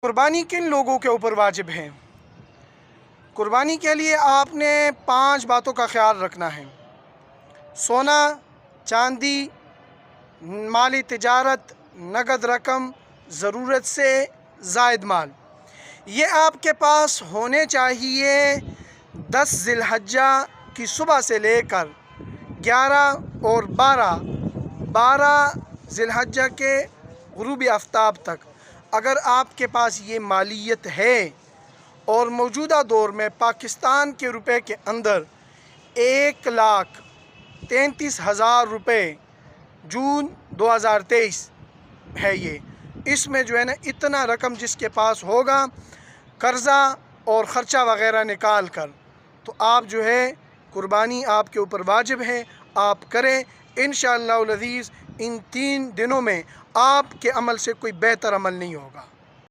कुर्बानी किन लोगों के ऊपर वाजिब है? कुर्बानी के लिए आपने 5 बातों का ख्याल रखना है। सोना, चांदी, माली तिजारत, नगद रकम, ज़रूरत से ज़ायद माल, ये आपके पास होने चाहिए 10 ज़िलहज्जा की सुबह से लेकर 11 और 12 ज़िलहज्जा के गुरूब आफ्ताब तक। अगर आपके पास ये मालियत है और मौजूदा दौर में पाकिस्तान के रुपए के अंदर 1,33,000 रुपये जून 2023 है ये, इसमें जो है ना इतना रकम जिसके पास होगा कर्ज़ा और ख़र्चा वग़ैरह निकाल कर, तो आप जो है कुर्बानी आपके ऊपर वाजिब है, आप करें। इंशाअल्लाह अज़ीज़ इन 3 दिनों में आपके अमल से कोई बेहतर अमल नहीं होगा।